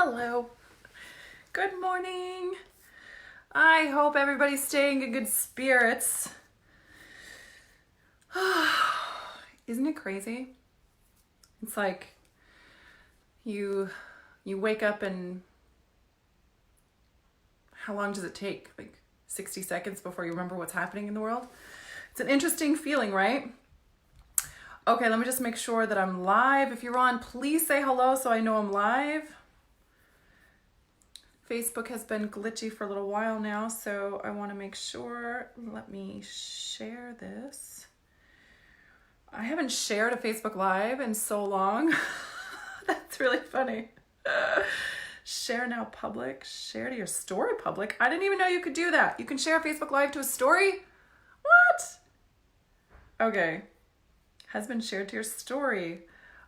Hello. Good morning. I hope everybody's staying in good spirits. Isn't it crazy? It's like you wake up and how long does it take? Like 60 seconds before you remember what's happening in the world? It's an interesting feeling, right? Okay, let me just make sure that I'm live. If you're on, please say hello so I know I'm live. Facebook has been glitchy for a little while now, so I want to make sure. Let me share this. I haven't shared a Facebook Live in so long. That's really funny. Share now public. Share to your story public. I didn't even know you could do that. You can share a Facebook Live to a story? What? Okay. Has been shared to your story.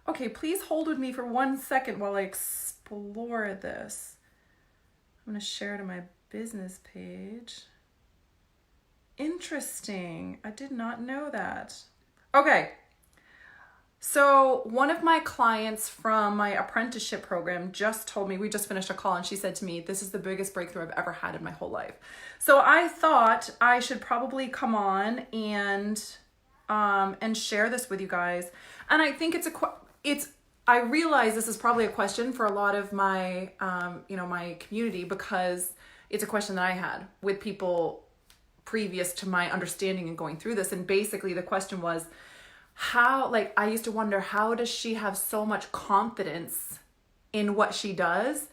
Okay, please hold with me for 1 second while I explore this. I'm going to share to my business page. Interesting. I did not know that. Okay. So one of my clients from my apprenticeship program just told me, we just finished a call, and she said to me, this is the biggest breakthrough I've ever had in my whole life. So I thought I should probably come on and share this with you guys. And I think I realize this is probably a question for a lot of my, my community, because it's a question that I had with people previous to my understanding and going through this. And basically the question was I used to wonder, how does she have so much confidence in what she does?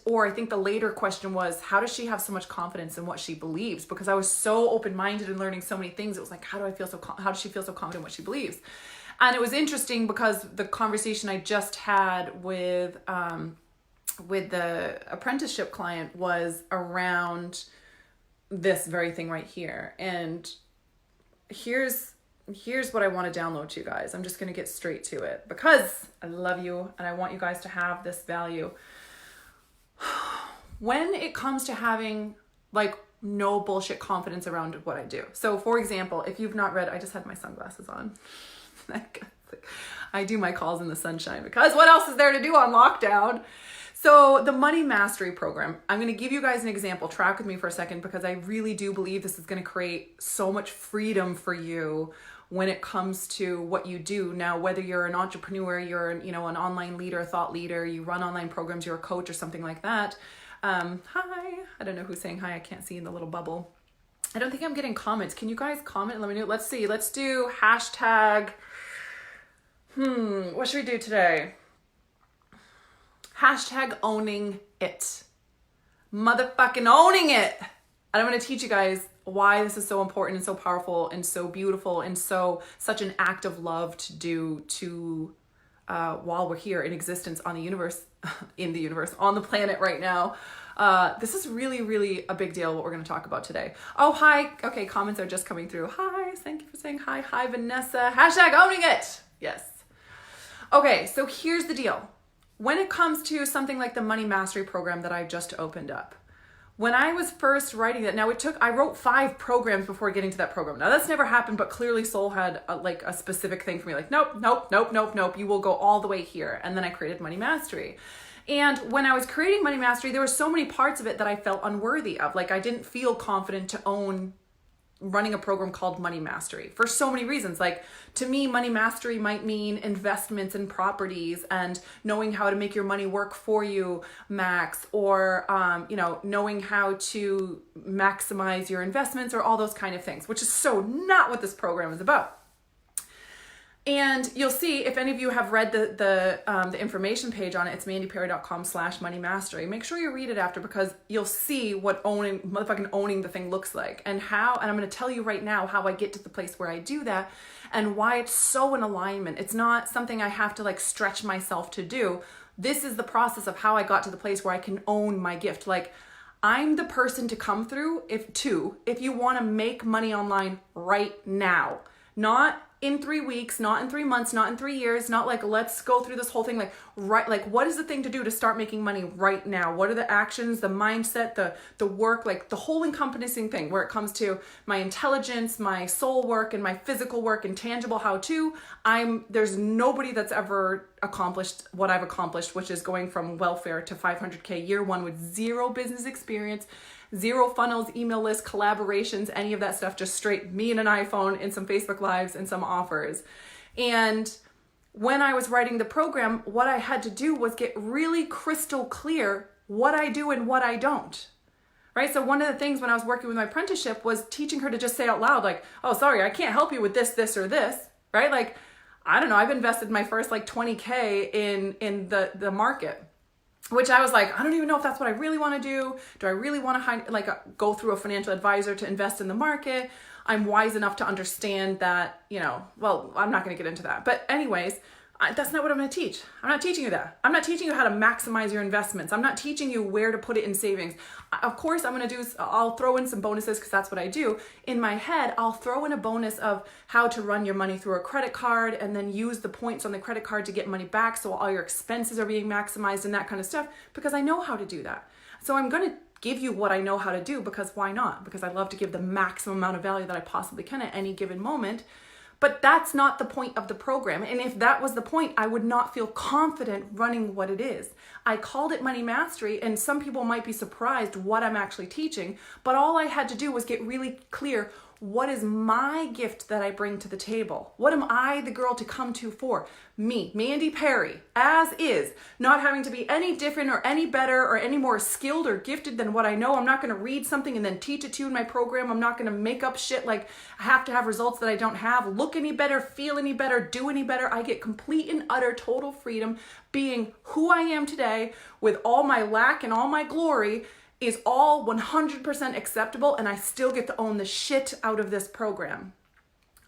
Or I think the later question was, how does she have so much confidence in what she believes? Because I was so open-minded and learning so many things. It was like, how does she feel so confident in what she believes? And it was interesting because the conversation I just had with the apprenticeship client was around this very thing right here. And here's what I want to download to you guys. I'm just going to get straight to it because I love you and I want you guys to have this value. When it comes to having no bullshit confidence around what I do. So for example, if you've not read, I just had my sunglasses on. I do my calls in the sunshine because what else is there to do on lockdown? So the Money Mastery Program, I'm going to give you guys an example. Track with me for a second because I really do believe this is going to create so much freedom for you when it comes to what you do. Now, whether you're an entrepreneur, you're an online leader, a thought leader, you run online programs, you're a coach or something like that. Hi. I don't know who's saying hi. I can't see in the little bubble. I don't think I'm getting comments. Can you guys comment and let me know? Let's see. Let's do hashtag. What should we do today? Hashtag owning it. Motherfucking owning it. And I'm going to teach you guys why this is so important and so powerful and so beautiful and such an act of love to do while we're here in existence on the universe, on the planet right now. This is really, really a big deal, what we're going to talk about today. Oh, hi. Okay, comments are just coming through. Hi, thank you for saying hi. Hi, Vanessa. Hashtag owning it. Yes. Okay, so here's the deal. When it comes to something like the Money Mastery Program that I just opened up, when I was first writing that, I wrote 5 programs before getting to that program. Now that's never happened, but clearly Soul had a specific thing for me. Like, nope. You will go all the way here. And then I created Money Mastery. And when I was creating Money Mastery, there were so many parts of it that I felt unworthy of. Like I didn't feel confident to own running a program called Money Mastery for so many reasons. Like to me, Money Mastery might mean investments in properties and knowing how to make your money work for you, max, or, knowing how to maximize your investments or all those kind of things, which is so not what this program is about. And you'll see, if any of you have read the information page on it, it's mandyperry.com/money mastery. Make sure you read it after, because you'll see what motherfucking owning the thing looks like and I'm going to tell you right now how I get to the place where I do that and why it's so in alignment. It's not something I have to stretch myself to do. This is the process of how I got to the place where I can own my gift. I'm the person to come through if you want to make money online right now, not in 3 weeks, not in 3 months, not in 3 years, not let's go through this whole thing. What is the thing to do to start making money right now? What are the actions, the mindset, the work, the whole encompassing thing where it comes to my intelligence, my soul work and my physical work and tangible how to. There's nobody that's ever accomplished what I've accomplished, which is going from welfare to 500K year one with zero business experience, zero funnels, email list, collaborations, any of that stuff, just straight me and an iPhone and some Facebook Lives and some offers. And when I was writing the program, what I had to do was get really crystal clear what I do and what I don't. Right? So one of the things when I was working with my apprenticeship was teaching her to just say out loud, like, oh, sorry, I can't help you with this, this, or this, right? Like, I don't know, I've invested my first like 20K in the market, which I was like, I don't even know if that's what I really want to do. Do I really want to go through a financial advisor to invest in the market? I'm wise enough to understand that, well, I'm not going to get into that. But anyways, that's not what I'm going to teach. I'm not teaching you that. I'm not teaching you how to maximize your investments. I'm not teaching you where to put it in savings. Of course, I'll throw in some bonuses because that's what I do. In my head, I'll throw in a bonus of how to run your money through a credit card and then use the points on the credit card to get money back so all your expenses are being maximized and that kind of stuff because I know how to do that. So I'm going to give you what I know how to do because why not? Because I love to give the maximum amount of value that I possibly can at any given moment. But that's not the point of the program. And if that was the point, I would not feel confident running what it is. I called it Money Mastery, and some people might be surprised what I'm actually teaching, but all I had to do was get really clear, what is my gift that I bring to the table? What am I the girl to come to for? Me, Mandy Perry, as is, not having to be any different or any better or any more skilled or gifted than what I know. I'm not going to read something and then teach it to you in my program. I'm not going to make up shit like I have to have results that I don't have, look any better, feel any better, do any better. I get complete and utter total freedom being who I am today with all my lack and all my glory is all 100% acceptable, and I still get to own the shit out of this program.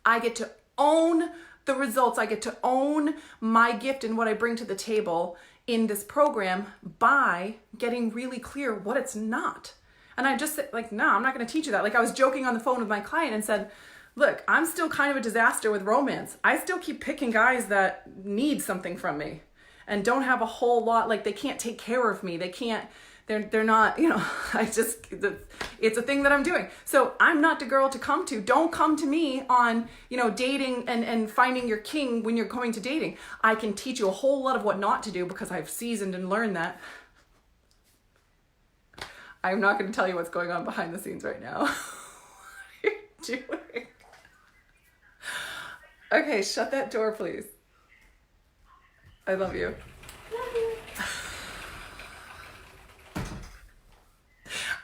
I get to own the results. I get to own my gift and what I bring to the table in this program by getting really clear what it's not. And I just said, like, no, I'm not going to teach you that. Like, I was joking on the phone with my client and said, look, I'm still kind of a disaster with romance. I still keep picking guys that need something from me and don't have a whole lot, like they can't take care of me. They're not, it's a thing that I'm doing. So I'm not the girl to come to. Don't come to me on, dating and finding your king when you're going to dating. I can teach you a whole lot of what not to do because I've seasoned and learned that. I'm not going to tell you what's going on behind the scenes right now. What are you doing? Okay, shut that door, please. I love you.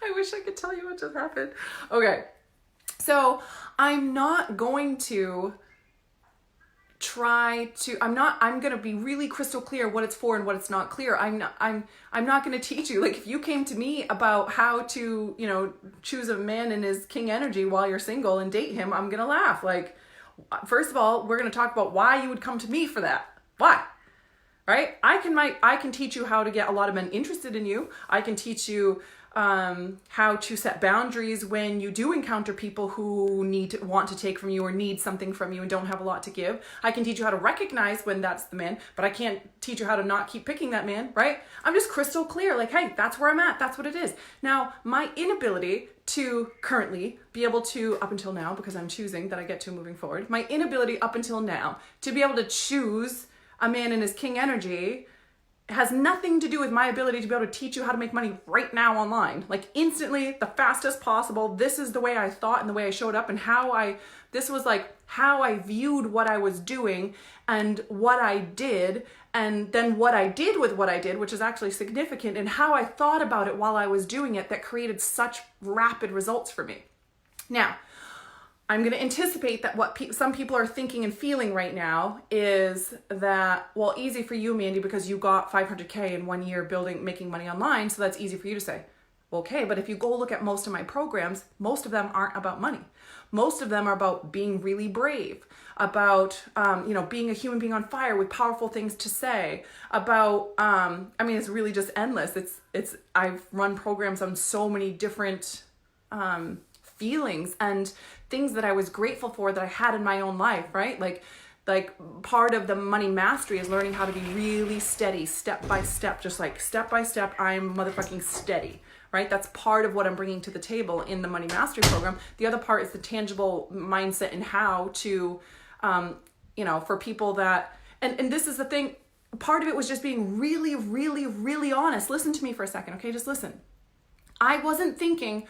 I wish I could tell you what just happened. Okay, so I'm not going to I'm going to be really crystal clear what it's for and what it's not clear. I'm not going to teach you. Like, if you came to me about how to, choose a man in his king energy while you're single and date him, I'm going to laugh. Like, first of all, we're going to talk about why you would come to me for that. Why? Right? I can teach you how to get a lot of men interested in you. I can teach you how to set boundaries when you do encounter people who want to take from you or need something from you and don't have a lot to give. I can teach you how to recognize when that's the man, but I can't teach you how to not keep picking that man, right? I'm just crystal clear, like, hey, that's where I'm at. That's what it is. Now, my inability to currently be able to, up until now, because I'm choosing that I get to moving forward, my inability up until now to be able to choose a man in his king energy has nothing to do with my ability to be able to teach you how to make money right now online. Like, instantly, the fastest possible. This is the way I thought and the way I showed up and this was like how I viewed what I was doing and what I did, and then what I did with what I did, which is actually significant, and how I thought about it while I was doing it that created such rapid results for me. Now, I'm going to anticipate that what some people are thinking and feeling right now is that, well, easy for you, Mandy, because you got 500K in 1 year making money online. So that's easy for you to say. Okay, but if you go look at most of my programs, most of them aren't about money. Most of them are about being really brave, about, being a human being on fire with powerful things to say, about, it's really just endless. I've run programs on so many different, feelings and things that I was grateful for that I had in my own life, right? Like part of the money mastery is learning how to be really steady, step by step, just like step by step, I'm motherfucking steady, right? That's part of what I'm bringing to the table in the money mastery program. The other part is the tangible mindset and how to, for people that, and this is the thing, part of it was just being really, really, really honest. Listen to me for a second, okay? Just listen. I wasn't thinking,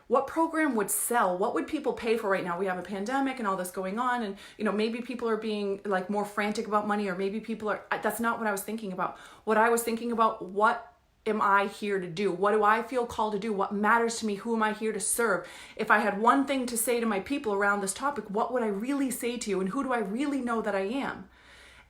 what program would sell? What would people pay for right now? We have a pandemic and all this going on, and maybe people are being like more frantic about money, or maybe people are, that's not what I was thinking about. What I was thinking about, what am I here to do? What do I feel called to do? What matters to me? Who am I here to serve? If I had one thing to say to my people around this topic, what would I really say to you? And who do I really know that I am?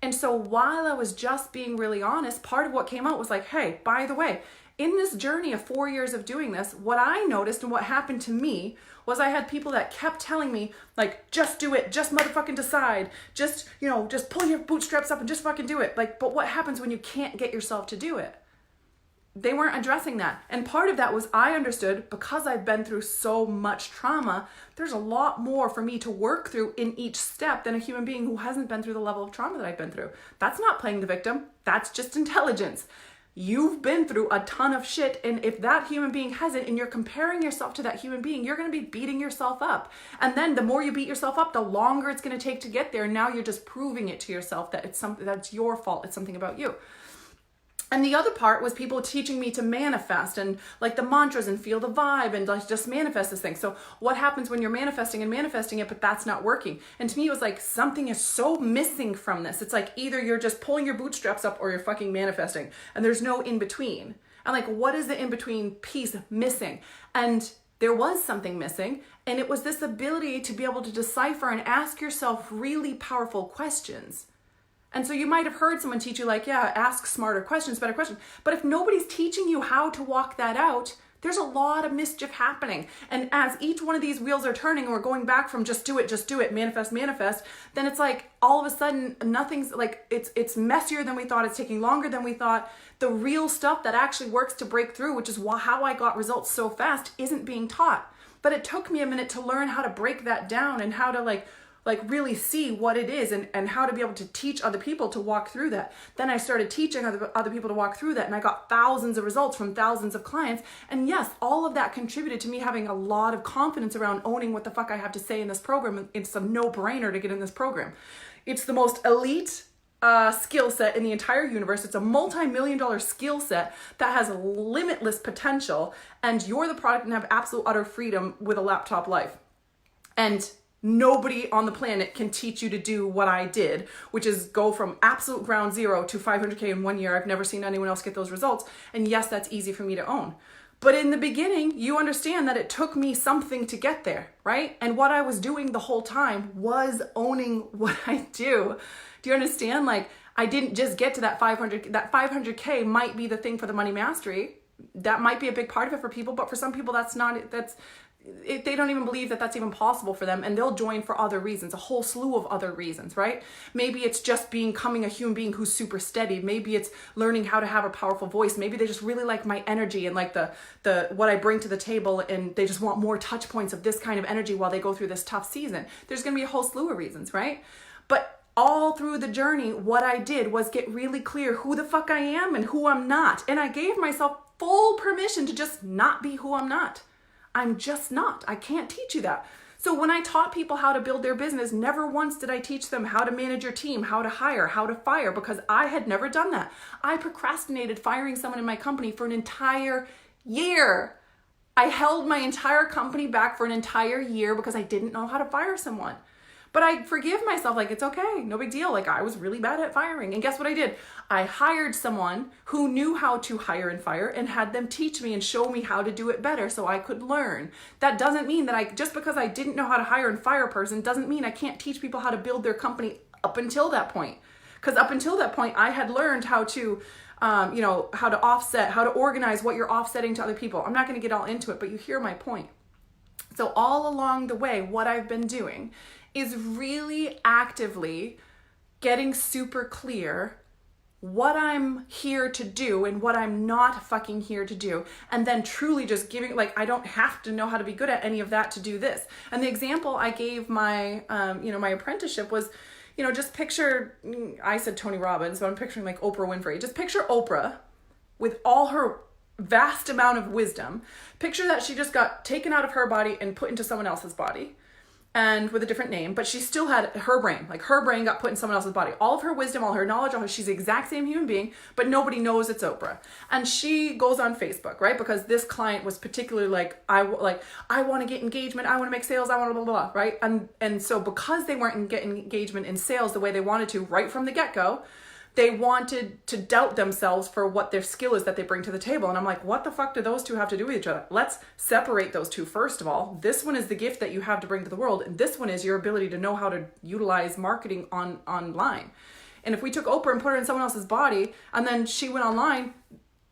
And so while I was just being really honest, part of what came out was like, hey, by the way, in this journey of 4 years of doing this, what I noticed and what happened to me was I had people that kept telling me, like, just do it, just motherfucking decide, just pull your bootstraps up and just fucking do it. Like, but what happens when you can't get yourself to do it? They weren't addressing that. And part of that was I understood, because I've been through so much trauma, there's a lot more for me to work through in each step than a human being who hasn't been through the level of trauma that I've been through. That's not playing the victim. That's just intelligence. You've been through a ton of shit, and if that human being hasn't, and you're comparing yourself to that human being, you're going to be beating yourself up. And then the more you beat yourself up, the longer it's going to take to get there. And now you're just proving it to yourself that it's something that's your fault. It's something about you. And the other part was people teaching me to manifest and like the mantras and feel the vibe and like just manifest this thing. So what happens when you're manifesting it, but that's not working? And to me, it was like something is so missing from this. It's like either you're just pulling your bootstraps up or you're fucking manifesting, and there's no in between. And like, what is the in between piece missing? And there was something missing, and it was this ability to be able to decipher and ask yourself really powerful questions. And so you might have heard someone teach you like, yeah, ask smarter questions, better questions. But if nobody's teaching you how to walk that out, there's a lot of mischief happening. And as each one of these wheels are turning, and we're going back from just do it, manifest, then it's like all of a sudden nothing's like, it's messier than we thought. It's taking longer than we thought. The real stuff that actually works to break through, which is how I got results so fast, isn't being taught. But it took me a minute to learn how to break that down and how to like really see what it is and how to be able to teach other people to walk through that. Then I started teaching other people to walk through that, and I got thousands of results from thousands of clients. And yes, all of that contributed to me having a lot of confidence around owning what the fuck I have to say in this program. It's a no-brainer to get in this program. It's the most elite skill set in the entire universe. It's a multi-million-dollar skill set that has limitless potential, and you're the product and have absolute utter freedom with a laptop life. And nobody on the planet can teach you to do what I did, which is go from absolute ground zero to 500K in 1 year. I've never seen anyone else get those results. And yes, that's easy for me to own. But in the beginning, you understand that it took me something to get there, right? And what I was doing the whole time was owning what I do. Do you understand? Like, I didn't just get to that 500K might be the thing for the money mastery. That might be a big part of it for people, but for some people they don't even believe that that's even possible for them, and they'll join for other reasons, a whole slew of other reasons, right? Maybe it's just becoming a human being who's super steady. Maybe it's learning how to have a powerful voice. Maybe they just really like my energy and like the what I bring to the table, and they just want more touch points of this kind of energy while they go through this tough season. There's going to be a whole slew of reasons, right? But all through the journey, what I did was get really clear who the fuck I am and who I'm not. And I gave myself full permission to just not be who I'm not. I'm just not. I can't teach you that. So when I taught people how to build their business, never once did I teach them how to manage your team, how to hire, how to fire, because I had never done that. I procrastinated firing someone in my company for an entire year. I held my entire company back for an entire year because I didn't know how to fire someone. But I forgive myself, like, it's okay, no big deal. Like, I was really bad at firing. And guess what I did? I hired someone who knew how to hire and fire and had them teach me and show me how to do it better so I could learn. That doesn't mean that just because I didn't know how to hire and fire a person doesn't mean I can't teach people how to build their company up until that point. Because up until that point, I had learned how to, how to offset, how to organize what you're offsetting to other people. I'm not going to get all into it, but you hear my point. So all along the way, what I've been doing is really actively getting super clear what I'm here to do and what I'm not fucking here to do. And then truly just giving, like, I don't have to know how to be good at any of that to do this. And the example I gave my, my apprenticeship was, just picture, I said Tony Robbins, but I'm picturing like Oprah Winfrey. Just picture Oprah with all her vast amount of wisdom. Picture that she just got taken out of her body and put into someone else's body. and with a different name, but she still had her brain. Like her brain got put in someone else's body. All of her wisdom, all her knowledge, she's the exact same human being, but nobody knows it's Oprah. And she goes on Facebook, right? Because this client was particularly like, I want to get engagement, I want to make sales, I want to blah, blah, blah, right? And so because they weren't getting engagement in sales the way they wanted to right from the get-go, they wanted to doubt themselves for what their skill is that they bring to the table. And I'm like, what the fuck do those two have to do with each other? Let's separate those two first of all. This one is the gift that you have to bring to the world. And this one is your ability to know how to utilize marketing online. And if we took Oprah and put her in someone else's body and then she went online,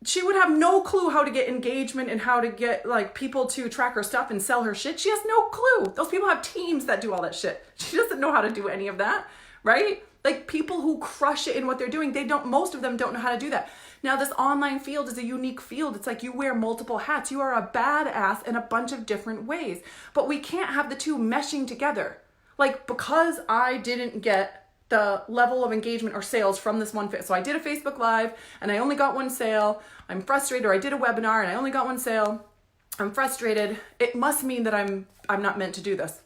she would have no clue how to get engagement and how to get like people to track her stuff and sell her shit. She has no clue. Those people have teams that do all that shit. She doesn't know how to do any of that, right? Like people who crush it in what they're doing, most of them don't know how to do that. Now this online field is a unique field. It's like you wear multiple hats. You are a badass in a bunch of different ways, but we can't have the two meshing together. Like because I didn't get the level of engagement or sales from this one so I did a Facebook Live and I only got one sale, I'm frustrated, or I did a webinar and I only got one sale, I'm frustrated. It must mean that I'm not meant to do this.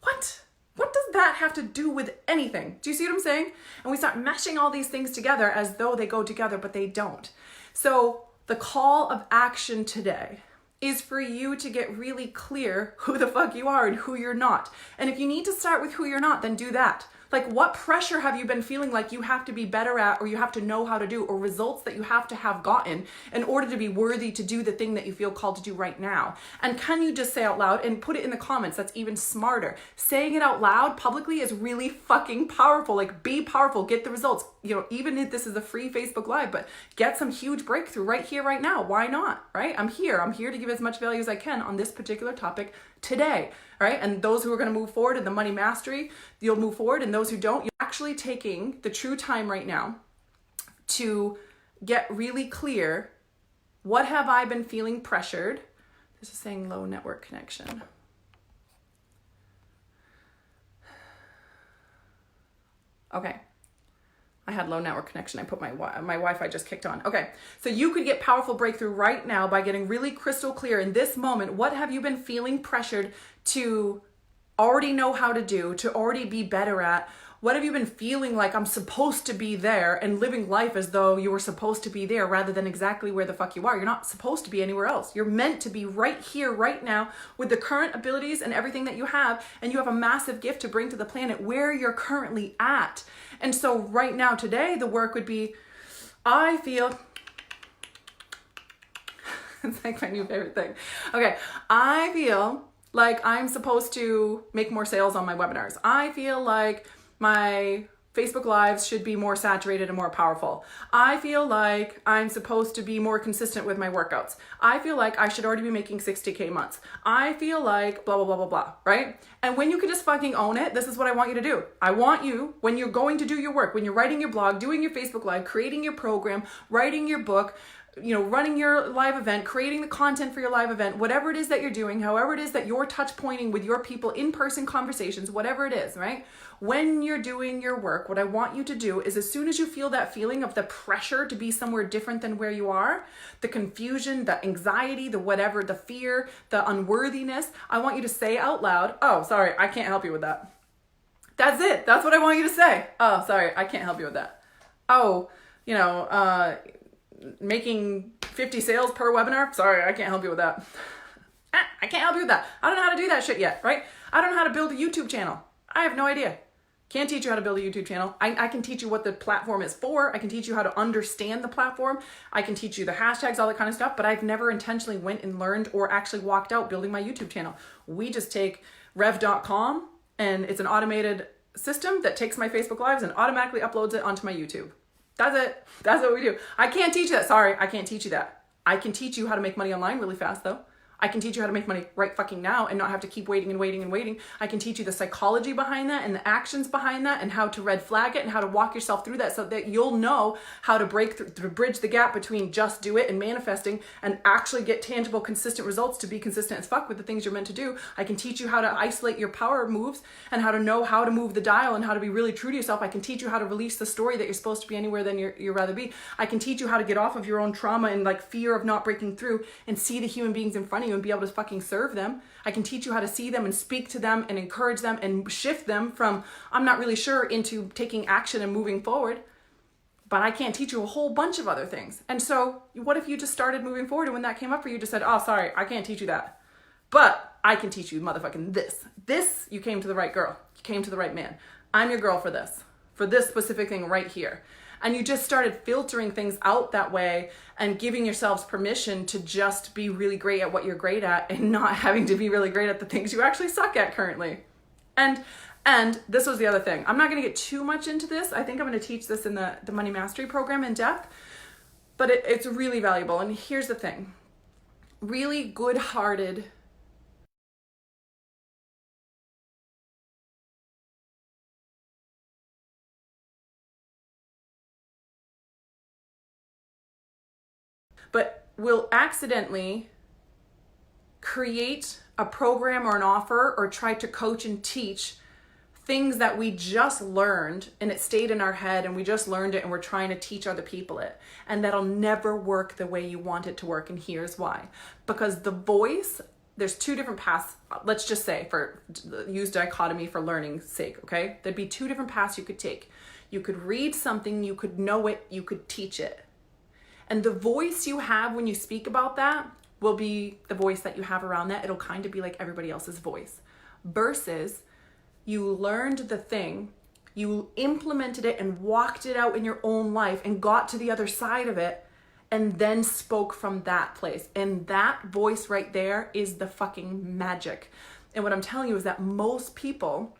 What? What does that have to do with anything? Do you see what I'm saying? And we start meshing all these things together as though they go together, but they don't. So the call of action today is for you to get really clear who the fuck you are and who you're not. And if you need to start with who you're not, then do that. Like what pressure have you been feeling like you have to be better at, or you have to know how to do, or results that you have to have gotten in order to be worthy to do the thing that you feel called to do right now? And can you just say out loud and put it in the comments? That's even smarter. Saying it out loud publicly is really fucking powerful. Like be powerful, get the results. You know, even if this is a free Facebook Live, but get some huge breakthrough right here, right now. Why not, right? I'm here to give as much value as I can on this particular topic today, right? And those who are going to move forward in the money mastery, you'll move forward. And those who don't, you're actually taking the true time right now to get really clear. What have I been feeling pressured? This is saying low network connection. Okay. I had low network connection. I put my Wi-Fi just kicked on. Okay, so you could get powerful breakthrough right now by getting really crystal clear in this moment. What have you been feeling pressured to already know how to do, to already be better at? What have you been feeling like I'm supposed to be there, and living life as though you were supposed to be there rather than exactly where the fuck you are? You're not supposed to be anywhere else. You're meant to be right here, right now, with the current abilities and everything that you have, and you have a massive gift to bring to the planet where you're currently at. And so right now, today, the work would be, I feel, it's like my new favorite thing. Okay, I feel like I'm supposed to make more sales on my webinars. I feel like my Facebook Lives should be more saturated and more powerful. I feel like I'm supposed to be more consistent with my workouts. I feel like I should already be making 60K months. I feel like blah, blah, blah, blah, blah, right? And when you can just fucking own it, this is what I want you to do. I want you, when you're going to do your work, when you're writing your blog, doing your Facebook Live, creating your program, writing your book, you know, running your live event, creating the content for your live event, whatever it is that you're doing, however it is that you're touch pointing with your people, in-person conversations, whatever it is, right? When you're doing your work, what I want you to do is, as soon as you feel that feeling of the pressure to be somewhere different than where you are, the confusion, the anxiety, the whatever, the fear, the unworthiness, I want you to say out loud, oh, sorry, I can't help you with that. That's it. That's what I want you to say. Oh, sorry, I can't help you with that. Oh, making 50 sales per webinar. Sorry, I can't help you with that. I can't help you with that. I don't know how to do that shit yet, right? I don't know how to build a YouTube channel. I have no idea. Can't teach you how to build a YouTube channel. I can teach you what the platform is for. I can teach you how to understand the platform. I can teach you the hashtags, all that kind of stuff, but I've never intentionally went and learned or actually walked out building my YouTube channel. We just take rev.com, and it's an automated system that takes my Facebook Lives and automatically uploads it onto my YouTube. That's it. That's what we do. I can't teach that. Sorry, I can't teach you that. I can teach you how to make money online really fast though. I can teach you how to make money right fucking now and not have to keep waiting and waiting and waiting. I can teach you the psychology behind that and the actions behind that and how to red flag it and how to walk yourself through that so that you'll know how to break through, to bridge the gap between just do it and manifesting and actually get tangible, consistent results to be consistent as fuck with the things you're meant to do. I can teach you how to isolate your power moves and how to know how to move the dial and how to be really true to yourself. I can teach you how to release the story that you're supposed to be anywhere than you'd rather be. I can teach you how to get off of your own trauma and like fear of not breaking through and see the human beings in front of you and be able to fucking serve them. I can teach you how to see them and speak to them and encourage them and shift them from I'm not really sure into taking action and moving forward. But I can't teach you a whole bunch of other things. And so what if you just started moving forward, and when that came up for you, just said, oh, sorry, I can't teach you that. But I can teach you motherfucking this. This, you came to the right girl. You came to the right man. I'm your girl for this specific thing right here. And you just started filtering things out that way and giving yourselves permission to just be really great at what you're great at and not having to be really great at the things you actually suck at currently. And this was the other thing. I'm not going to get too much into this. I think I'm going to teach this in the Money Mastery program in depth, but it's really valuable. And here's the thing. Really good-hearted but will accidentally create a program or an offer or try to coach and teach things that we just learned and it stayed in our head and we just learned it and we're trying to teach other people it. And that'll never work the way you want it to work. And here's why. Because the voice, there's two different paths. Let's just say use dichotomy for learning's sake, okay? There'd be two different paths you could take. You could read something, you could know it, you could teach it. And the voice you have when you speak about that will be the voice that you have around that. It'll kind of be like everybody else's voice. Versus you learned the thing, you implemented it and walked it out in your own life and got to the other side of it and then spoke from that place. And that voice right there is the fucking magic. And what I'm telling you is that most people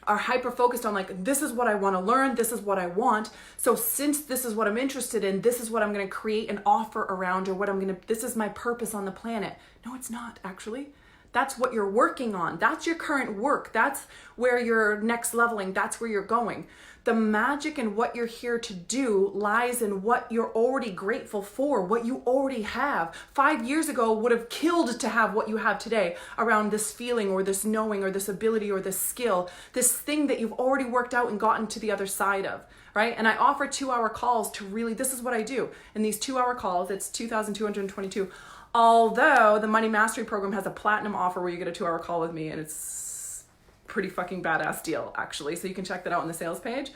are hyper focused on like, this is what I want to learn. This is what I want. So since this is what I'm interested in, this is what I'm going to create an offer around, or this is my purpose on the planet. No, it's not actually. That's what you're working on. That's your current work. That's where you're next leveling. That's where you're going. The magic and what you're here to do lies in what you're already grateful for, what you already have. 5 years ago would have killed to have what you have today around this feeling or this knowing or this ability or this skill, this thing that you've already worked out and gotten to the other side of, right? And I offer 2-hour calls to really, this is what I do. In these 2-hour calls, it's 2,222. Although the Money Mastery program has a platinum offer where you get a 2-hour call with me, and it's pretty fucking badass deal actually. So you can check that out on the sales page.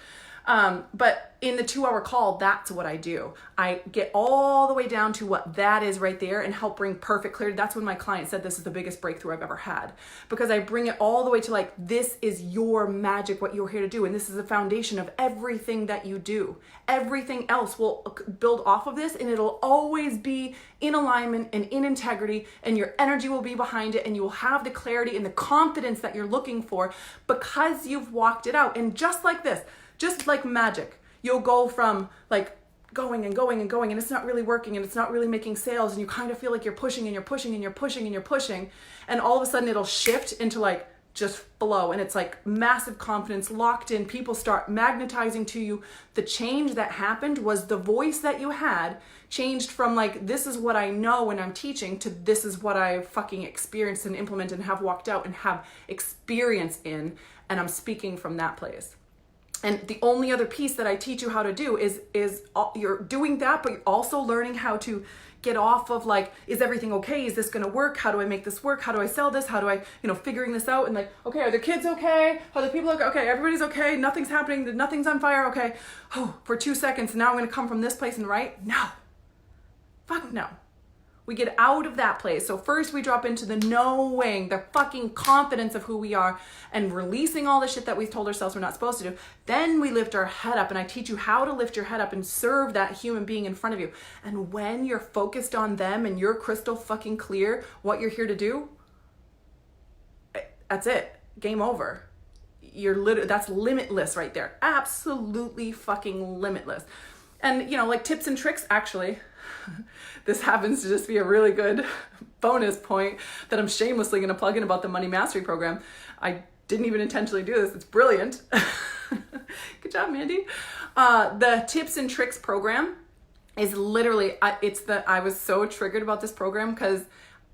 But in the 2-hour call, that's what I do. I get all the way down to what that is right there and help bring perfect clarity. That's when my client said this is the biggest breakthrough I've ever had, because I bring it all the way to like, this is your magic, what you're here to do. And this is the foundation of everything that you do. Everything else will build off of this, and it'll always be in alignment and in integrity, and your energy will be behind it, and you will have the clarity and the confidence that you're looking for because you've walked it out. And just like this, just like magic, you'll go from like going and going and going, and it's not really working, and it's not really making sales, and you kind of feel like you're pushing and you're pushing and you're pushing and you're pushing, and all of a sudden it'll shift into like just flow, and it's like massive confidence locked in. People start magnetizing to you. The change that happened was the voice that you had changed from like, this is what I know when I'm teaching, to this is what I fucking experienced and implemented and have walked out and have experience in, and I'm speaking from that place. And the only other piece that I teach you how to do is you're doing that, but you're also learning how to get off of like, is everything okay? Is this going to work? How do I make this work? How do I sell this? How do I, figuring this out, and like, okay, are the kids okay? Are the people okay? Okay, everybody's okay. Nothing's happening. Nothing's on fire. Okay. Oh, for 2 seconds. Now I'm going to come from this place and right? No. Fuck no. We get out of that place. So first we drop into the knowing, the fucking confidence of who we are, and releasing all the shit that we've told ourselves we're not supposed to do. Then we lift our head up, and I teach you how to lift your head up and serve that human being in front of you. And when you're focused on them and you're crystal fucking clear what you're here to do, that's it. Game over. That's limitless right there. Absolutely fucking limitless. And like tips and tricks, actually, this happens to just be a really good bonus point that I'm shamelessly going to plug in about the Money Mastery program. I didn't even intentionally do this. It's brilliant. Good job, Mandy. The tips and tricks program is literally, I was so triggered about this program because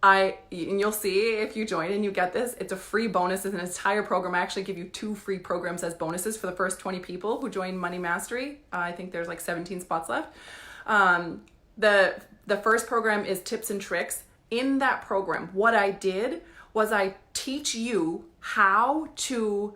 and you'll see if you join and you get this, it's a free bonus. It's an entire program. I actually give you 2 free programs as bonuses for the first 20 people who join Money Mastery. I think there's like 17 spots left. The first program is tips and tricks, in that program, what I did was I teach you how to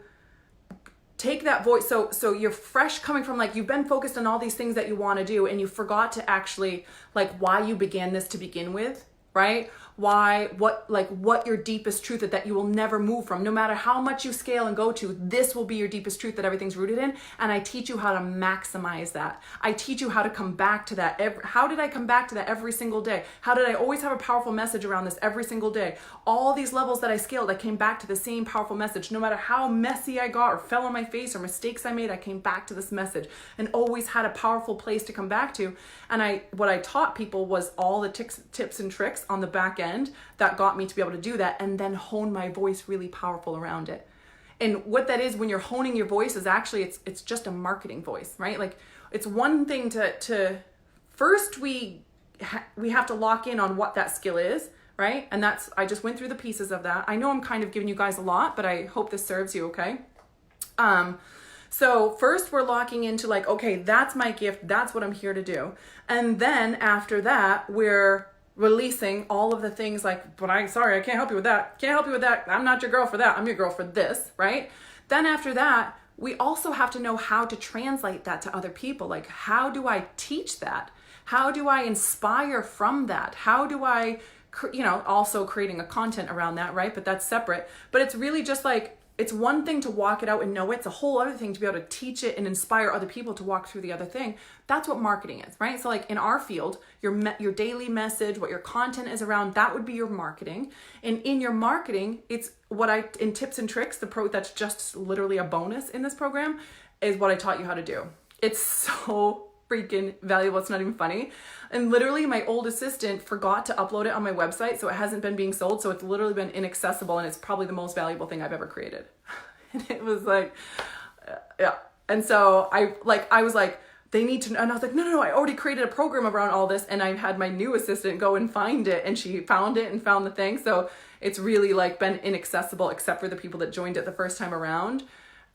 take that voice. So you're fresh coming from like, you've been focused on all these things that you want to do and you forgot to actually like why you began this to begin with, right? What your deepest truth is that you will never move from. No matter how much you scale and go to, this will be your deepest truth that everything's rooted in. And I teach you how to maximize that. I teach you how to come back to that. How did I come back to that every single day? How did I always have a powerful message around this every single day? All these levels that I scaled, I came back to the same powerful message. No matter how messy I got or fell on my face or mistakes I made, I came back to this message and always had a powerful place to come back to. And what I taught people was all the tips and tricks on the back end that got me to be able to do that, and then hone my voice really powerful around it. And what that is, when you're honing your voice, is actually it's just a marketing voice, right? Like it's one thing to first we have to lock in on what that skill is, right? And I just went through the pieces of that. I know I'm kind of giving you guys a lot, but I hope this serves you, okay? So first we're locking into like, okay, that's my gift. That's what I'm here to do. And then after that, we're releasing all of the things like, but I can't help you with that. Can't help you with that. I'm not your girl for that. I'm your girl for this, right? Then after that, we also have to know how to translate that to other people. Like, how do I teach that? How do I inspire from that? How do I, also creating a content around that, right? But that's separate. But it's really just like, it's one thing to walk it out and know it. It's a whole other thing to be able to teach it and inspire other people to walk through the other thing. That's what marketing is, right? So like in our field, your daily message, what your content is around, that would be your marketing. And in your marketing, it's in tips and tricks, that's just literally a bonus in this program, is what I taught you how to do. It's so freaking valuable. It's not even funny. And literally my old assistant forgot to upload it on my website, so it hasn't been being sold. So it's literally been inaccessible, and it's probably the most valuable thing I've ever created. And it was like, yeah. And so I was like, they need to know. And I was like, no, I already created a program around all this. And I had my new assistant go and find it, and she found it and found the thing. So it's really like been inaccessible except for the people that joined it the first time around.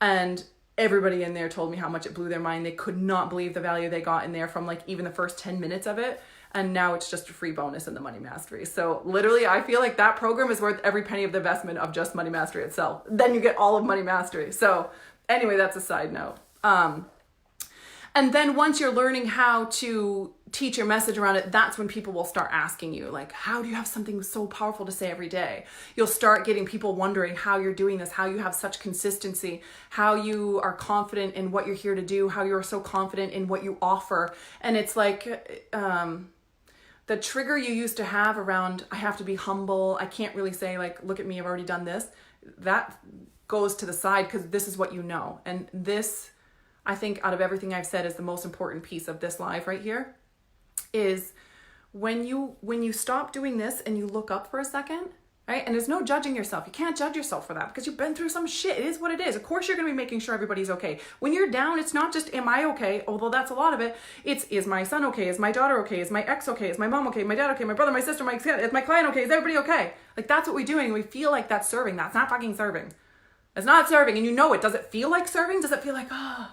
And everybody in there told me how much it blew their mind. They could not believe the value they got in there from like even the first 10 minutes of it. And now it's just a free bonus in the Money Mastery. So literally, I feel like that program is worth every penny of the investment of just Money Mastery itself. Then you get all of Money Mastery. So anyway, that's a side note. And then once you're learning how to teach your message around it, that's when people will start asking you, like, how do you have something so powerful to say every day? You'll start getting people wondering how you're doing this, how you have such consistency, how you are confident in what you're here to do, how you're so confident in what you offer. And it's like the trigger you used to have around, I have to be humble, I can't really say like, look at me, I've already done this. That goes to the side because this is what you know. And this, I think out of everything I've said, is the most important piece of this live right here, is when you stop doing this and you look up for a second, right? And there's no judging yourself. You can't judge yourself for that because you've been through some shit. It is what it is. Of course, you're going to be making sure everybody's okay. When you're down, it's not just, am I okay? Although that's a lot of it. It's, is my son okay? Is my daughter okay? Is my ex okay? Is my mom okay? My dad okay? My brother, my sister, is my client okay? Is everybody okay? Like, that's what we're doing. We feel like that's serving. That's not fucking serving. It's not serving. And you know it. Does it feel like serving? Does it feel like, I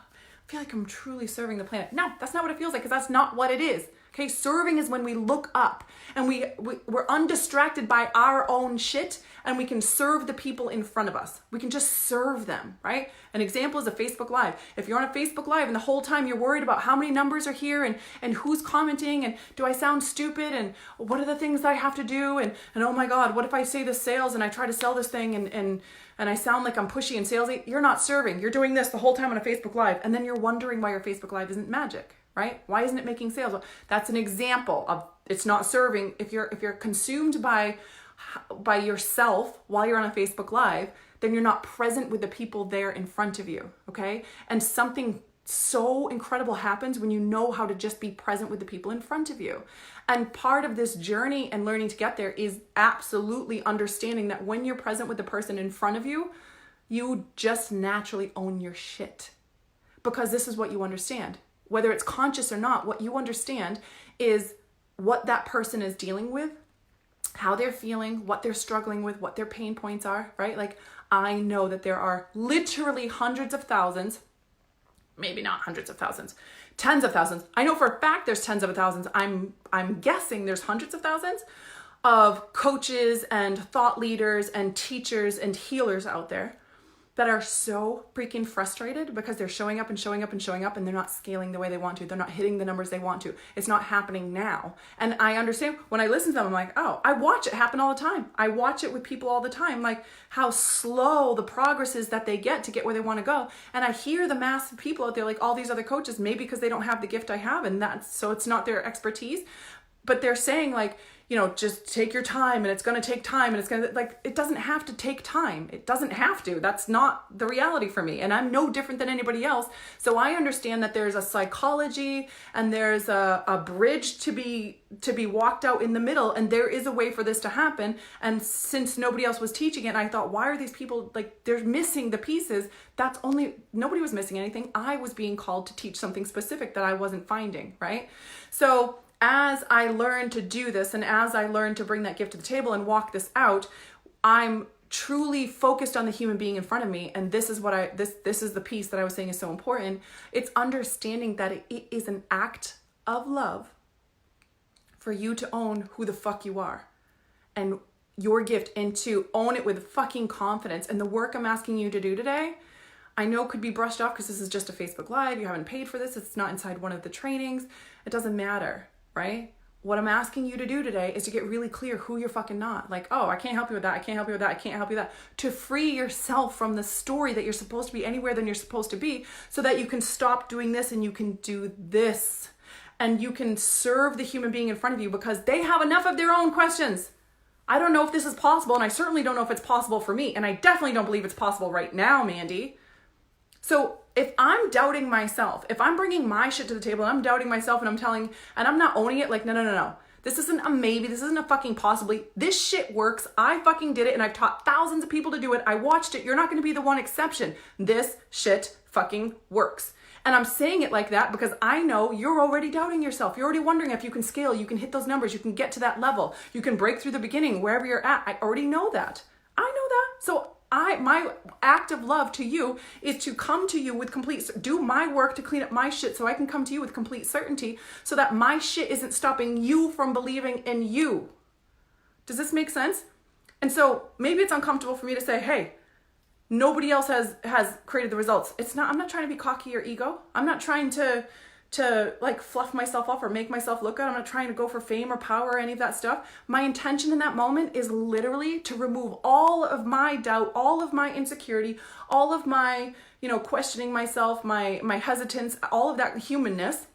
feel like I'm truly serving the planet? No, that's not what it feels like, because that's not what it is. Okay, serving is when we look up and we're undistracted by our own shit, and we can serve the people in front of us. We can just serve them, right? An example is a Facebook Live. If you're on a Facebook Live and the whole time you're worried about how many numbers are here and who's commenting and do I sound stupid and what are the things that I have to do and oh my God, what if I say this sales and I try to sell this thing and I sound like I'm pushy and salesy? You're not serving. You're doing this the whole time on a Facebook Live, and then you're wondering why your Facebook Live isn't magic. Right? Why isn't it making sales? Well, that's an example of it's not serving. If you're consumed by yourself while you're on a Facebook Live, then you're not present with the people there in front of you. Okay? And something so incredible happens when you know how to just be present with the people in front of you. And part of this journey and learning to get there is absolutely understanding that when you're present with the person in front of you, you just naturally own your shit. Because this is what you understand. Whether it's conscious or not, what you understand is what that person is dealing with, how they're feeling, what they're struggling with, what their pain points are, right? Like, I know that there are literally hundreds of thousands, maybe not hundreds of thousands, tens of thousands. I know for a fact there's tens of thousands. I'm guessing there's hundreds of thousands of coaches and thought leaders and teachers and healers out there that are so freaking frustrated because they're showing up and showing up and showing up and they're not scaling the way they want to. They're not hitting the numbers they want to. It's not happening now. And I understand when I listen to them, I'm like, oh, I watch it happen all the time. I watch it with people all the time, like how slow the progress is that they get to get where they want to go. And I hear the mass of people out there, like all these other coaches, maybe because they don't have the gift I have, and so it's not their expertise, but they're saying like, you know, just take your time and it's going to take time and it's going to, like, it doesn't have to take time. It doesn't have to. That's not the reality for me. And I'm no different than anybody else. So I understand that there's a psychology and there's a bridge to be walked out in the middle. And there is a way for this to happen. And since nobody else was teaching it, I thought, why are these people like, they're missing the pieces? Nobody was missing anything. I was being called to teach something specific that I wasn't finding, right? So as I learn to do this and as I learn to bring that gift to the table and walk this out, I'm truly focused on the human being in front of me. And this is what this is the piece that I was saying is so important. It's understanding that it is an act of love for you to own who the fuck you are and your gift, and to own it with fucking confidence. And the work I'm asking you to do today, I know could be brushed off because this is just a Facebook Live. You haven't paid for this. It's not inside one of the trainings. It doesn't matter. Right? What I'm asking you to do today is to get really clear who you're fucking not. Like, oh, I can't help you with that. I can't help you with that. I can't help you with that. To free yourself from the story that you're supposed to be anywhere than you're supposed to be, so that you can stop doing this and you can do this. And you can serve the human being in front of you because they have enough of their own questions. I don't know if this is possible, and I certainly don't know if it's possible for me. And I definitely don't believe it's possible right now, Mandy. So if I'm doubting myself, if I'm bringing my shit to the table and I'm doubting myself and I'm not owning it, like, no. This isn't a maybe. This isn't a fucking possibly. This shit works. I fucking did it and I've taught thousands of people to do it. I watched it. You're not going to be the one exception. This shit fucking works. And I'm saying it like that because I know you're already doubting yourself. You're already wondering if you can scale, you can hit those numbers, you can get to that level, you can break through the beginning, wherever you're at. I already know that. I know that. So my act of love to you is to come to you with do my work to clean up my shit so I can come to you with complete certainty so that my shit isn't stopping you from believing in you. Does this make sense? And so maybe it's uncomfortable for me to say, hey, nobody else has created the results. I'm not trying to be cocky or ego. I'm not trying to like fluff myself up or make myself look good. I'm not trying to go for fame or power or any of that stuff. My intention in that moment is literally to remove all of my doubt, all of my insecurity, all of my, questioning myself, my hesitance, all of that humanness,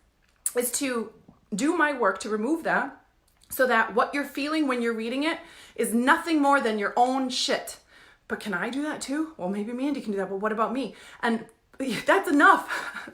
is to do my work to remove that so that what you're feeling when you're reading it is nothing more than your own shit. But can I do that too? Well, maybe Mandy can do that, but what about me? And that's enough.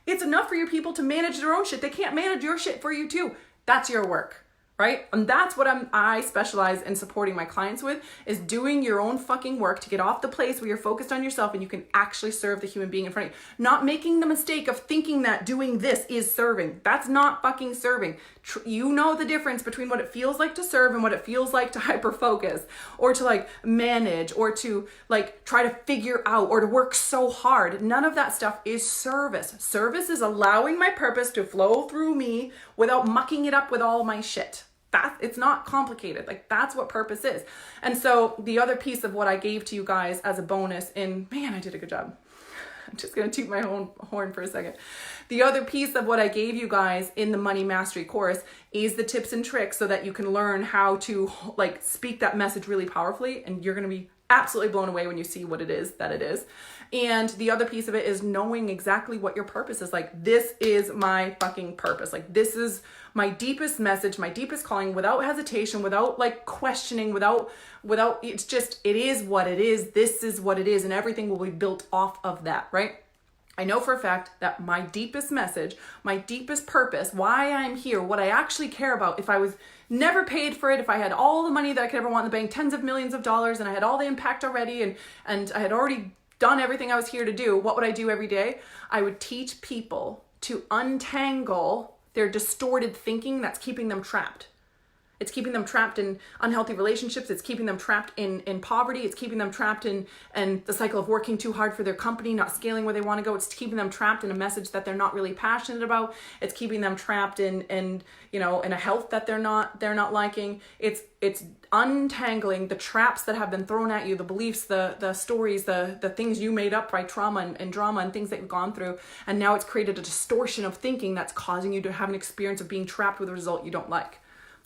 It's enough for your people to manage their own shit. They can't manage your shit for you too. That's your work, right? And that's what I specialize in supporting my clients with, is doing your own fucking work to get off the place where you're focused on yourself and you can actually serve the human being in front of you. Not making the mistake of thinking that doing this is serving. That's not fucking serving. You know the difference between what it feels like to serve and what it feels like to hyper focus or to like manage or to like try to figure out or to work so hard. None of that stuff is service. Service is allowing my purpose to flow through me without mucking it up with all my shit. It's not complicated. Like, that's what purpose is. And so the other piece of what I gave to you guys as a bonus I did a good job. I'm just going to toot my own horn for a second. The other piece of what I gave you guys in the Money Mastery course is the tips and tricks so that you can learn how to like speak that message really powerfully. And you're going to be absolutely blown away when you see what it is that it is. And the other piece of it is knowing exactly what your purpose is. Like, this is my fucking purpose. Like, this is my deepest message, my deepest calling, without hesitation, without like questioning, without, it's just, it is what it is. This is what it is. And everything will be built off of that, right? I know for a fact that my deepest message, my deepest purpose, why I'm here, what I actually care about, if I was never paid for it, if I had all the money that I could ever want in the bank, tens of millions of dollars, and I had all the impact already, and I had already done everything I was here to do, what would I do every day? I would teach people to untangle their distorted thinking that's keeping them trapped. It's keeping them trapped in unhealthy relationships. It's keeping them trapped in poverty. It's keeping them trapped in the cycle of working too hard for their company, not scaling where they want to go. It's keeping them trapped in a message that they're not really passionate about. It's keeping them trapped in a health that they're not liking. It's untangling the traps that have been thrown at you, the beliefs, the stories, the things you made up by trauma and drama and things that you've gone through. And now it's created a distortion of thinking that's causing you to have an experience of being trapped with a result you don't like.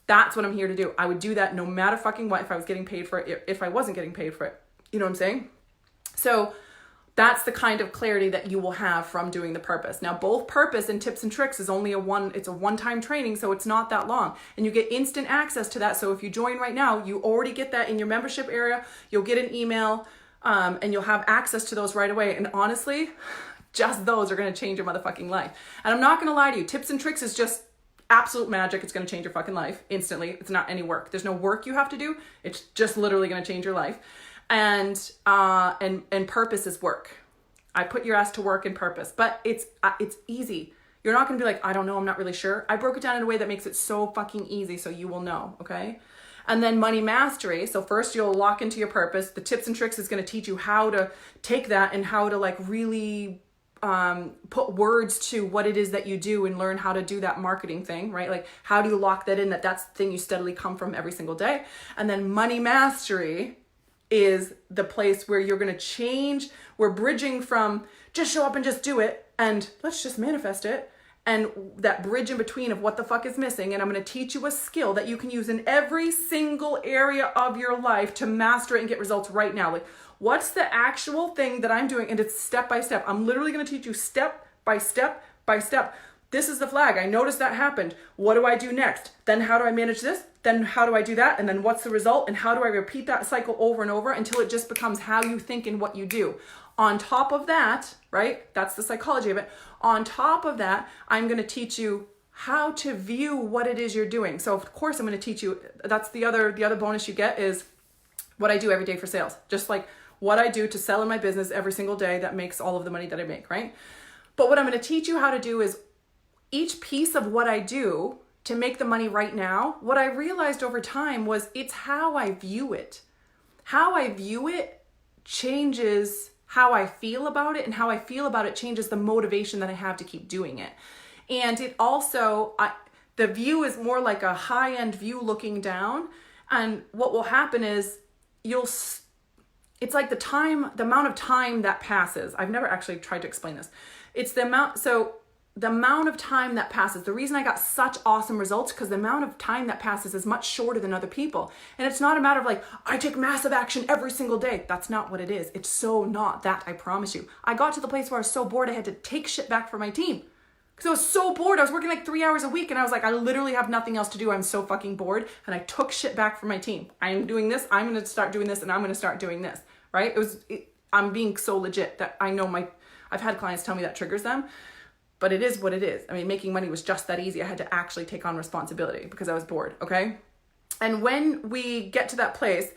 That's what I'm here to do. I would do that no matter fucking what if I was getting paid for it, if I wasn't getting paid for it. You know what I'm saying? So that's the kind of clarity that you will have from doing the purpose. Now, both purpose and tips and tricks is only it's a one-time training, so it's not that long. And you get instant access to that. So if you join right now, you already get that in your membership area. You'll get an email and you'll have access to those right away. And honestly, just those are going to change your motherfucking life. And I'm not going to lie to you. Tips and tricks is just absolute magic. It's going to change your fucking life instantly. It's not any work. There's no work you have to do. It's just literally going to change your life. And purpose is work. I put your ass to work in purpose, but it's easy. You're not going to be like, I don't know, I'm not really sure. I broke it down in a way that makes it so fucking easy so you will know, okay? And then money mastery. So first you'll lock into your purpose. The tips and tricks is going to teach you how to take that and how to like really put words to what it is that you do and learn how to do that marketing thing, right? Like how do you lock that in, that's the thing you steadily come from every single day. And then money mastery is the place where you're going to change. We're bridging from just show up and just do it and let's just manifest it, and that bridge in between of what the fuck is missing. And I'm going to teach you a skill that you can use in every single area of your life to master it and get results right now. Like, what's the actual thing that I'm doing? And it's step by step. I'm literally going to teach you step by step by step. This is the flag. I noticed that happened. What do I do next? Then how do I manage this? Then how do I do that? And then what's the result? And how do I repeat that cycle over and over until it just becomes how you think and what you do? On top of that, right? That's the psychology of it. On top of that, I'm going to teach you how to view what it is you're doing. So of course I'm going to teach you, that's the other bonus you get is what I do every day for sales. Just like what I do to sell in my business every single day that makes all of the money that I make, right? But what I'm going to teach you how to do is each piece of what I do to make the money right now, what I realized over time was it's how I view it. How I view it changes how I feel about it, and how I feel about it changes the motivation that I have to keep doing it. And it also, the view is more like a high-end view looking down. And what will happen is it's like the amount of time that passes. I've never actually tried to explain this. It's the amount of time that passes. The reason I got such awesome results because the amount of time that passes is much shorter than other people. And it's not a matter of like, I take massive action every single day. That's not what it is. It's so not that, I promise you. I got to the place where I was so bored I had to take shit back from my team. Because I was so bored. I was working like 3 hours a week and I was like, I literally have nothing else to do. I'm so fucking bored. And I took shit back from my team. I'm doing this. I'm going to start doing this and I'm going to start doing this. Right? I'm being so legit that I know I've had clients tell me that triggers them. But it is what it is. I mean, making money was just that easy. I had to actually take on responsibility because I was bored, okay? And when we get to that place,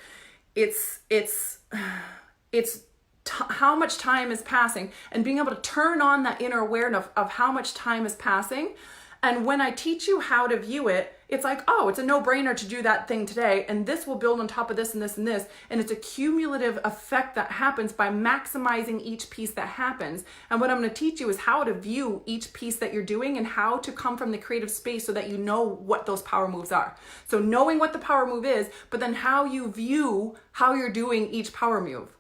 it's how much time is passing and being able to turn on that inner awareness of how much time is passing. And when I teach you how to view it, it's like, oh, it's a no-brainer to do that thing today. And this will build on top of this and this and this. And it's a cumulative effect that happens by maximizing each piece that happens. And what I'm going to teach you is how to view each piece that you're doing and how to come from the creative space so that you know what those power moves are. So knowing what the power move is, but then how you view how you're doing each power move.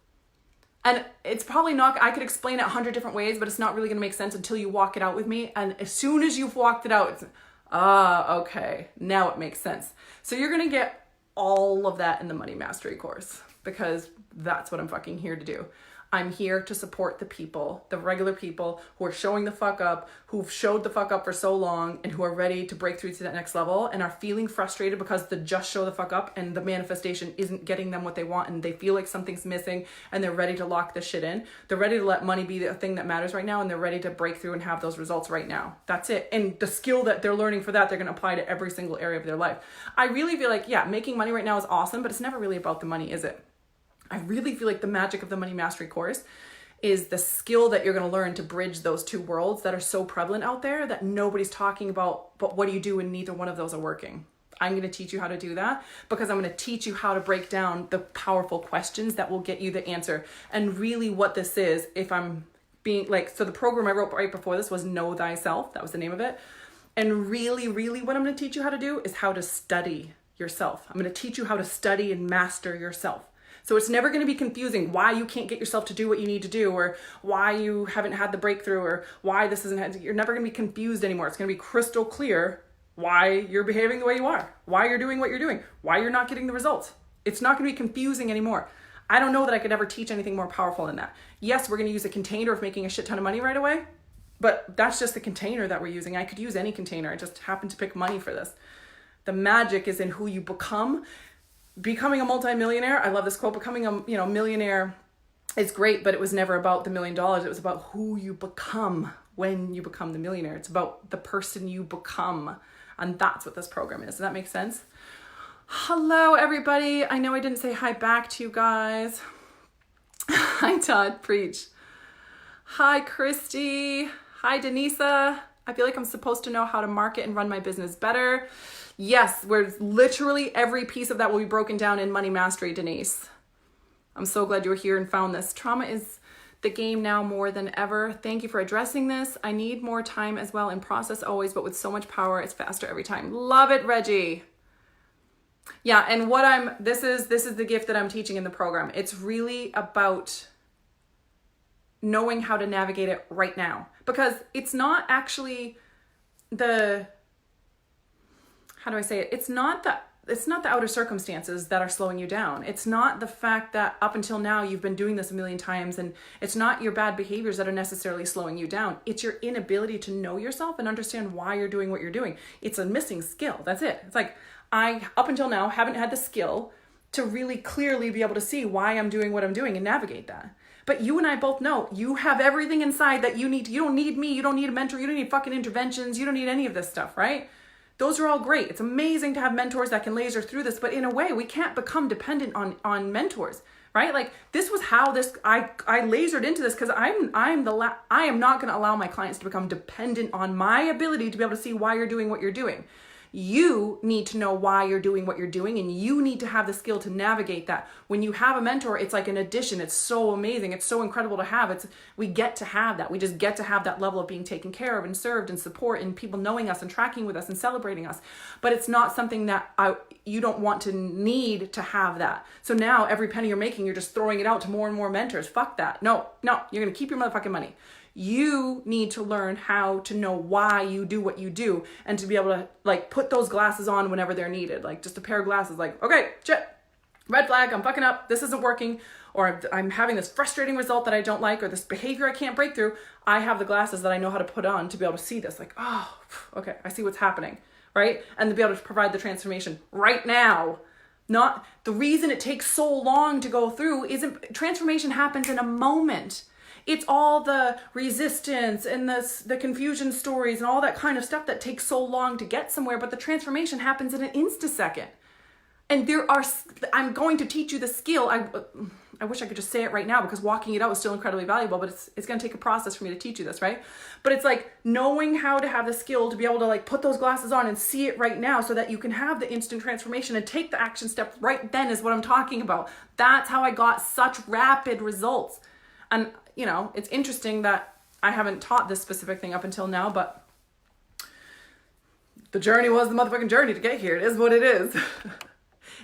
And it's probably not, I could explain it 100 different ways, but it's not really going to make sense until you walk it out with me. And as soon as you've walked it out, it's, okay, now it makes sense. So you're going to get all of that in the Money Mastery course because that's what I'm fucking here to do. I'm here to support the people, the regular people who are showing the fuck up, who've showed the fuck up for so long and who are ready to break through to that next level and are feeling frustrated because the just show the fuck up and the manifestation isn't getting them what they want and they feel like something's missing and they're ready to lock this shit in. They're ready to let money be the thing that matters right now and they're ready to break through and have those results right now. That's it. And the skill that they're learning for that, they're going to apply to every single area of their life. I really feel like, yeah, making money right now is awesome, but it's never really about the money, is it? I really feel like the magic of the Money Mastery course is the skill that you're going to learn to bridge those two worlds that are so prevalent out there that nobody's talking about, but what do you do when neither one of those are working? I'm going to teach you how to do that, because I'm going to teach you how to break down the powerful questions that will get you the answer. And really what this is, if I'm being like, so the program I wrote right before this was Know Thyself. That was the name of it. And really, really what I'm going to teach you how to do is how to study yourself. I'm going to teach you how to study and master yourself. So it's never going to be confusing why you can't get yourself to do what you need to do, or why you haven't had the breakthrough, or why this isn't, you're never going to be confused anymore. It's going to be crystal clear why you're behaving the way you are, why you're doing what you're doing, why you're not getting the results. It's not going to be confusing anymore. I don't know that I could ever teach anything more powerful than that. Yes, we're going to use a container of making a shit ton of money right away, but that's just the container that we're using. I could use any container. I just happen to pick money for this. The magic is in who you become. Becoming a multimillionaire, I love this quote, becoming a millionaire is great, but it was never about the $1 million. It was about who you become when you become the millionaire. It's about the person you become. And that's what this program is. Does that make sense? Hello, everybody. I know I didn't say hi back to you guys. Hi, Todd. Preach. Hi, Christy. Hi, Denisa. I feel like I'm supposed to know how to market and run my business better. Yes, where literally every piece of that will be broken down in Money Mastery, Denise. I'm so glad you were here and found this. Trauma is the game now more than ever. Thank you for addressing this. I need more time as well in process always, but with so much power, it's faster every time. Love it, Reggie. Yeah, and this is the gift that I'm teaching in the program. It's really about knowing how to navigate it right now, because it's not actually how do I say it? It's not the outer circumstances that are slowing you down. It's not the fact that up until now you've been doing this a million times, and it's not your bad behaviors that are necessarily slowing you down. It's your inability to know yourself and understand why you're doing what you're doing. It's a missing skill. That's it. It's like, I, up until now, haven't had the skill to really clearly be able to see why I'm doing what I'm doing and navigate that. But you and I both know you have everything inside that you need. You don't need me. You don't need a mentor. You don't need fucking interventions. You don't need any of this stuff, right? Those are all great. It's amazing to have mentors that can laser through this, but in a way, we can't become dependent on mentors, right? Like, this was how I lasered into this, because I am not going to allow my clients to become dependent on my ability to be able to see why you're doing what you're doing. You need to know why you're doing what you're doing, and you need to have the skill to navigate that. When you have a mentor, it's like an addition. It's so amazing. It's so incredible to have. We get to have that. We just get to have that level of being taken care of and served and support, and people knowing us and tracking with us and celebrating us. But it's not something that you don't want to need to have that. So now every penny you're making, you're just throwing it out to more and more mentors. Fuck that. No, you're going to keep your motherfucking money. You need to learn how to know why you do what you do, and to be able to like put those glasses on whenever they're needed. Like, just a pair of glasses, like, okay, shit, red flag, I'm fucking up, this isn't working, or I'm having this frustrating result that I don't like, or this behavior I can't break through. I have the glasses that I know how to put on to be able to see this, like, oh, okay, I see what's happening, right? And to be able to provide the transformation right now. Not the reason it takes so long to go through isn't, transformation happens in a moment. It's all the resistance and the confusion stories and all that kind of stuff that takes so long to get somewhere, but the transformation happens in an instasecond. And I'm going to teach you the skill. I wish I could just say it right now, because walking it out is still incredibly valuable, but it's going to take a process for me to teach you this, right? But it's like knowing how to have the skill to be able to like put those glasses on and see it right now, so that you can have the instant transformation and take the action step right then, is what I'm talking about. That's how I got such rapid results. And it's interesting that I haven't taught this specific thing up until now, but the journey was the motherfucking journey to get here. It is what it is.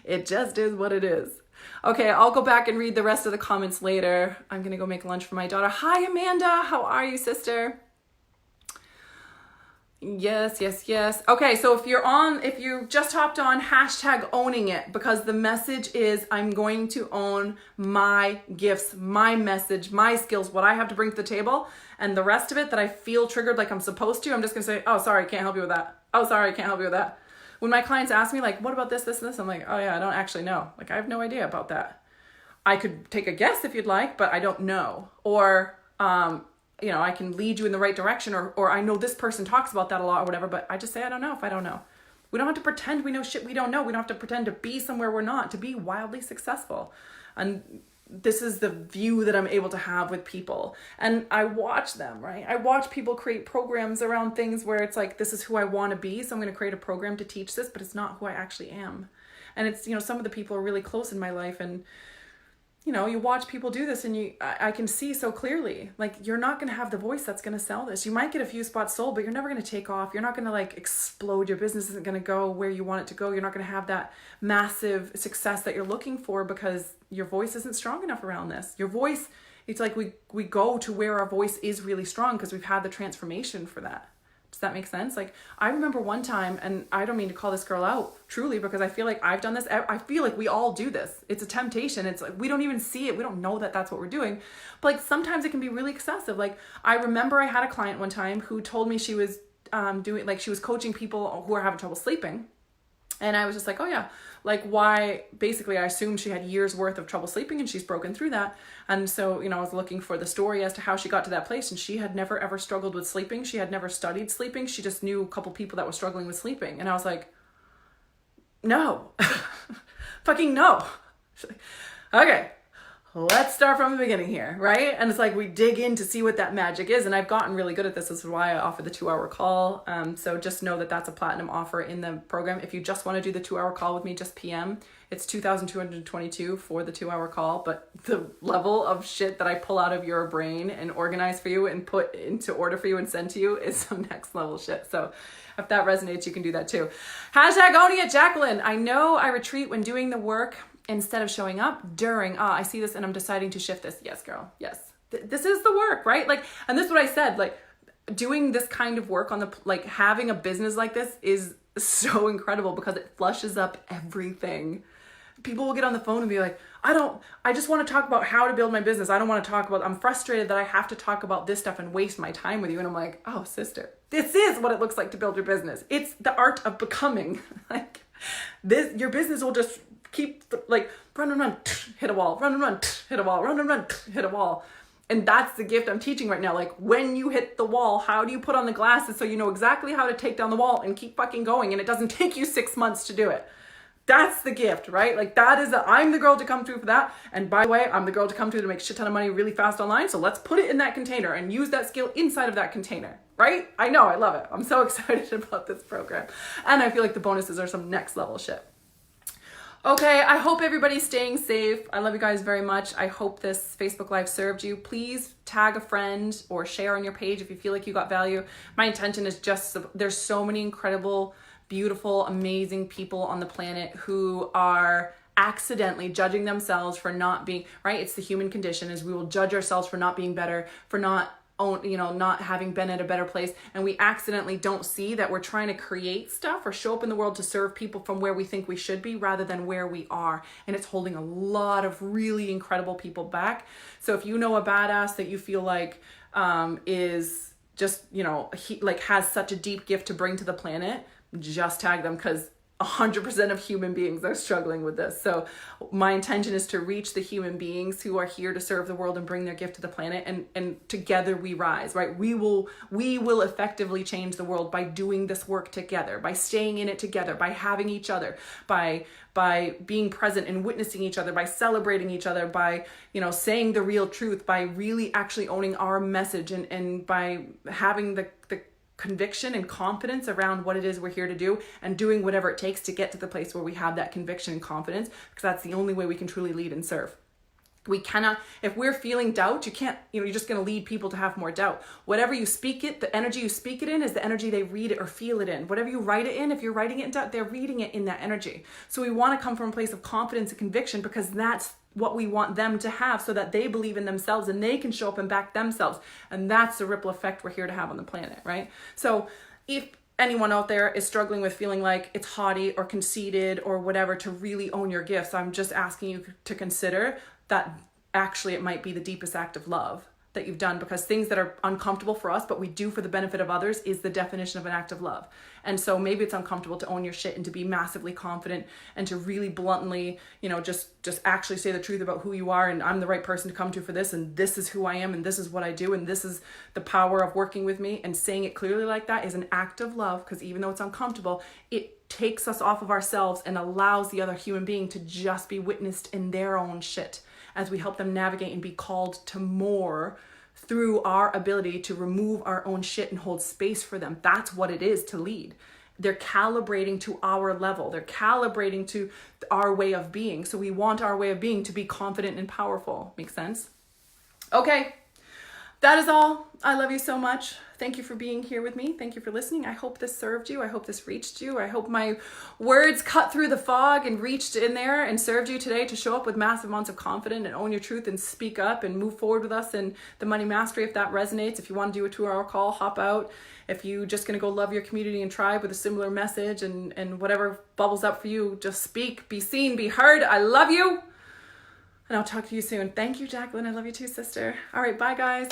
It just is what it is. Okay, I'll go back and read the rest of the comments later. I'm going to go make lunch for my daughter. Hi, Amanda. How are you, sister? Yes. Okay, so if you just hopped on, hashtag owning it, because the message is I'm going to own my gifts, my message, my skills, what I have to bring to the table, and the rest of it that I feel triggered like I'm supposed to, I'm just going to say, oh, sorry, can't help you with that. Oh, sorry, can't help you with that. When my clients ask me like, what about this, this, and this? I'm like, oh yeah, I don't actually know. Like, I have no idea about that. I could take a guess if you'd like, but I don't know. Or, I can lead you in the right direction, or I know this person talks about that a lot or whatever, but I just say, I don't know if I don't know. We don't have to pretend we know shit we don't know. We don't have to pretend to be somewhere we're not to be wildly successful. And this is the view that I'm able to have with people. And I watch them, right? I watch people create programs around things where it's like, this is who I want to be, so I'm going to create a program to teach this, but it's not who I actually am. And it's, you know, some of the people are really close in my life, and you know, you watch people do this and I can see so clearly, like, you're not going to have the voice that's going to sell this. You might get a few spots sold, but you're never going to take off. You're not going to like explode. Your business isn't going to go where you want it to go. You're not going to have that massive success that you're looking for because your voice isn't strong enough around this. Your voice, it's like we go to where our voice is really strong because we've had the transformation for that. Does that make sense? Like, I remember one time, and I don't mean to call this girl out truly, because I feel like I've done this. I feel like we all do this. It's a temptation. It's like, we don't even see it. We don't know that that's what we're doing. But like, sometimes it can be really excessive. Like, I remember I had a client one time who told me she was she was coaching people who are having trouble sleeping. And I was just like, oh yeah, like, why? Basically, I assumed she had years worth of trouble sleeping and she's broken through that. And so, you know, I was looking for the story as to how she got to that place, and she had never ever struggled with sleeping. She had never studied sleeping. She just knew a couple people that were struggling with sleeping. And I was like, no, fucking no. She's like, okay, let's start from the beginning here, right? And it's like, we dig in to see what that magic is. And I've gotten really good at this. This is why I offer the 2-hour call. So just know that that's a platinum offer in the program. If you just want to do the 2-hour call with me, just PM. It's $2,222 for the 2-hour call. But the level of shit that I pull out of your brain and organize for you and put into order for you and send to you is some next level shit. So if that resonates, you can do that too. Hashtag owning it, Jacqueline. I know I retreat when doing the work instead of showing up during. I see this and I'm deciding to shift this. Yes, girl. Yes. This is the work, right? Like, and this is what I said, like, doing this kind of work on the, like, having a business like this is so incredible because it flushes up everything. People will get on the phone and be like, I just want to talk about how to build my business. I don't want to talk about, I'm frustrated that I have to talk about this stuff and waste my time with you. And I'm like, oh, sister, this is what it looks like to build your business. It's the art of becoming. Like, this, your business will just keep like run, hit a wall, run, hit a wall, run, hit a wall. And that's the gift I'm teaching right now. Like, when you hit the wall, how do you put on the glasses so you know exactly how to take down the wall and keep fucking going, and it doesn't take you 6 months to do it? That's the gift, right? Like, that is I'm the girl to come through for that. And by the way, I'm the girl to come through to make a shit ton of money really fast online. So let's put it in that container and use that skill inside of that container, right? I know, I love it. I'm so excited about this program. And I feel like the bonuses are some next level shit. Okay, I hope everybody's staying safe. I love you guys very much. I hope this Facebook Live served you. Please tag a friend or share on your page if you feel like you got value. My intention is just, there's so many incredible, beautiful, amazing people on the planet who are accidentally judging themselves for not being, right? It's the human condition, is we will judge ourselves for not being better, for not having been at a better place, and we accidentally don't see that we're trying to create stuff or show up in the world to serve people from where we think we should be rather than where we are, and it's holding a lot of really incredible people back. So if you know a badass that you feel like is just, has such a deep gift to bring to the planet, just tag them, because 100% of human beings are struggling with this. So my intention is to reach the human beings who are here to serve the world and bring their gift to the planet, and together we rise, right? We will effectively change the world by doing this work together, by staying in it together, by having each other, by being present and witnessing each other, by celebrating each other, by, saying the real truth, by really actually owning our message, and by having the conviction and confidence around what it is we're here to do, and doing whatever it takes to get to the place where we have that conviction and confidence, because that's the only way we can truly lead and serve. We cannot, if we're feeling doubt, you can't, you're just going to lead people to have more doubt. Whatever you speak it, the energy you speak it in is the energy they read it or feel it in. Whatever you write it in, if you're writing it in doubt, they're reading it in that energy. So we want to come from a place of confidence and conviction, because that's what we want them to have, so that they believe in themselves and they can show up and back themselves. And that's the ripple effect we're here to have on the planet, right? So if anyone out there is struggling with feeling like it's haughty or conceited or whatever to really own your gifts, I'm just asking you to consider that actually it might be the deepest act of love that you've done, because things that are uncomfortable for us but we do for the benefit of others is the definition of an act of love. And so maybe it's uncomfortable to own your shit and to be massively confident and to really bluntly, just actually say the truth about who you are, and I'm the right person to come to for this, and this is who I am, and this is what I do, and this is the power of working with me. And saying it clearly like that is an act of love, because even though it's uncomfortable, it takes us off of ourselves and allows the other human being to just be witnessed in their own shit. as we help them navigate and be called to more through our ability to remove our own shit and hold space for them. That's what it is to lead. They're calibrating to our level. They're calibrating to our way of being. So we want our way of being to be confident and powerful. Makes sense? Okay. That is all. I love you so much. Thank you for being here with me. Thank you for listening. I hope this served you. I hope this reached you. I hope my words cut through the fog and reached in there and served you today to show up with massive amounts of confidence and own your truth and speak up and move forward with us in the money mastery if that resonates. If you want to do a 2-hour call, hop out. If you're just going to go love your community and tribe with a similar message and whatever bubbles up for you, just speak, be seen, be heard. I love you. And I'll talk to you soon. Thank you, Jacqueline. I love you too, sister. All right, bye, guys.